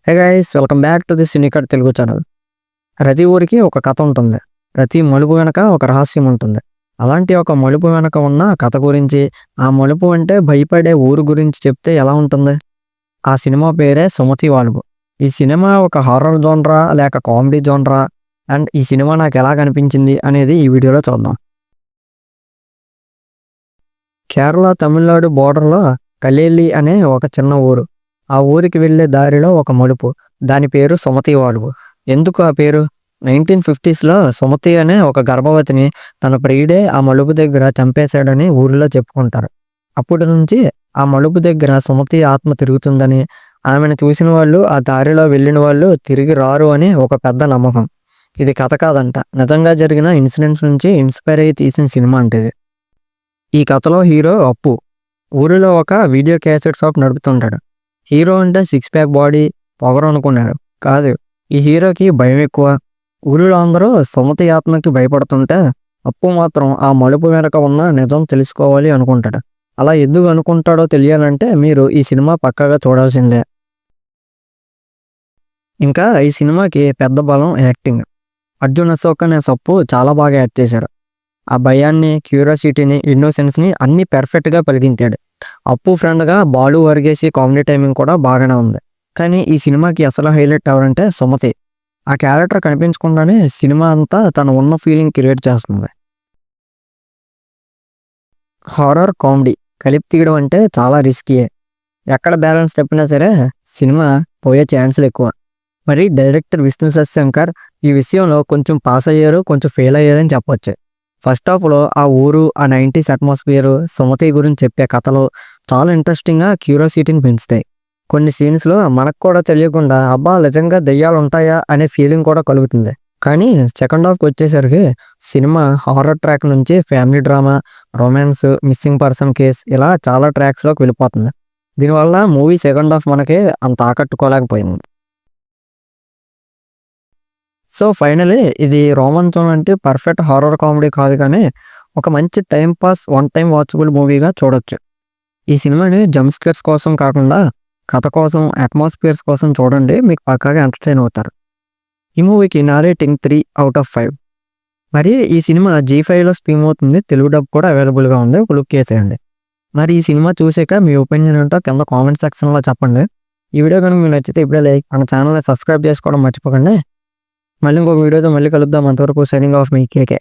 Hey guys, welcome back to the Cinecut Telugu channel. ప్రతి ఊరికి ఒక కథ ఉంటుంది. ప్రతి మలుపు వెనక ఒక రహస్యం ఉంటుంది. అలాంటి ఒక మలుపు వెనక ఉన్న కథ గురించి, ఆ మలుపు అంటే భయపడే ఊరు గురించి చెప్తే ఎలా ఉంటుంది? ఆ సినిమా పేరే 'సుమతి వాల్వు'. ఈ సినిమా ఒక హారర్ జోనరా లేక కామెడీ జోనరా? అండ్ ఈ సినిమా నాకు ఎలా కనిపించింది అనేది ఈ వీడియోలో చూద్దాం. కేరళ తమిళనాడు బోర్డర్‌లో కల్లేలి అనే ఒక చిన్న ఊరు. ఆ ఊరికి వెళ్ళే దారిలో ఒక మలుపు. దాని పేరు సుమతి వాల్వు. ఎందుకు ఆ పేరు? 1950స్‌లో సుమతి అనే ఒక గర్భవతిని తన ప్రియుడే ఆ మలుపు దగ్గర చంపేశాడని ఊరిలో చెప్పుకుంటారు. అప్పటి నుంచి ఆ మలుపు దగ్గర సుమతి ఆత్మ తిరుగుతుందని, ఆమెను చూసిన వాళ్ళు, ఆ దారిలో వెళ్ళిన వాళ్ళు తిరిగి రారు అని ఒక పెద్ద నమ్మకం. ఇది కథ కాదంట. నిజంగా జరిగిన ఇన్సిడెంట్స్ నుంచి ఇన్‌స్పైర్ అయ్యి తీసిన సినిమా అంట ఇది. ఈ కథలో హీరో అప్పు. ఊరిలో ఒక వీడియో క్యాసెట్ షాప్ నడుపుతుంటాడు. హీరో అంటే సిక్స్ ప్యాక్ బాడీ, పొగరు అనుకున్నాడు. కాదు, ఈ హీరోకి భయం ఎక్కువ. ఊరిలో అందరూ సుమతి ఆత్మకి భయపడుతుంటే, అప్పు మాత్రం ఆ మలుపు వెనక ఉన్న నిజం తెలుసుకోవాలి అనుకుంటాడు. అలా ఎందుకు అనుకుంటాడో తెలియాలంటే మీరు ఈ సినిమా పక్కాగా చూడాల్సిందే. ఇంకా ఈ సినిమాకి పెద్ద బలం యాక్టింగ్. అర్జున్ అశోక్ అనే సప్పు చాలా బాగా యాక్ట్ చేశారు. ఆ భయాన్ని, క్యూరియాసిటీని, ఇన్నోసెన్స్‌ని అన్నీ పెర్ఫెక్ట్‌గా పలికించాడు. అప్పు ఫ్రెండ్‌గా బాలు, వర్గేసి కామెడీ టైమింగ్ కూడా బాగానే ఉంది. కానీ ఈ సినిమాకి అసలు హైలైట్ ఎవరంటే సుమతి. ఆ క్యారెక్టర్ కనిపించకుండానే సినిమా అంతా తను ఉన్న ఫీలింగ్ క్రియేట్ చేస్తుంది. హారర్, కామెడీ కలిపి తీయడం అంటే చాలా రిస్కీయే. ఎక్కడ బ్యాలెన్స్ తప్పినా సరే సినిమా పోయే ఛాన్సులు ఎక్కువ. మరి డైరెక్టర్ విష్ణు శశిశంకర్ ఈ విషయంలో కొంచెం పాస్ అయ్యారు, కొంచెం ఫెయిల్ అయ్యారని చెప్పొచ్చు. ఫస్ట్ హాఫ్‌లో ఆ ఊరు, ఆ 90స్ అట్మాస్ఫియర్, సుమతి గురించి చెప్పే కథలు చాలా ఇంట్రెస్టింగ్‌గా క్యూరియాసిటీని పెంచుతాయి. కొన్ని సీన్స్‌లో మనకు కూడా తెలియకుండా అబ్బా! నిజంగా దెయ్యాలుంటాయా అనే ఫీలింగ్ కూడా కలుగుతుంది. కానీ సెకండ్ హాఫ్‌కి వచ్చేసరికి సినిమా హారర్ ట్రాక్ నుంచి family drama, romance, missing person case ఇలా చాలా ట్రాక్స్‌లోకి వెళ్ళిపోతుంది. దీనివల్ల మూవీ సెకండ్ హాఫ్ మనకి అంత ఆకట్టుకోలేకపోయింది. సో, ఫైనల్లీ ఇది రోమాంచం అంటే పర్ఫెక్ట్ హారర్ కామెడీ కాదు కానీ, ఒక మంచి time pass, one time watchable మూవీగా చూడొచ్చు. ఈ సినిమాని జంప్ స్కేర్స్ కోసం కాకుండా, కథ కోసం, అట్మాస్ఫియర్స్ కోసం చూడండి. మీకు పక్కాగా ఎంటర్‌టైన్ అవుతారు. ఈ మూవీకి నా రేటింగ్ 3/5. మరి ఈ సినిమా జీ5లో స్ట్రీమ్ అవుతుంది. తెలుగు డబ్ కూడా అవైలబుల్‌గా ఉంది. ఒక లుక్ ఏసేయండి. మరి ఈ సినిమా చూసాక మీ ఒపీనియన్ ఏంటో కింద కామెంట్ సెక్షన్‌లో చెప్పండి. ఈ వీడియో కనుక మీకు నచ్చితే ఇప్పుడే లైక్, మన ఛానల్‌ని సబ్స్క్రైబ్ చేసుకోవడం మర్చిపోకండి. మళ్ళీ ఇంకొక వీడియోతో మళ్ళీ కలుద్దాం. అంతవరకు సైనింగ్ ఆఫ్ మీ కేకే.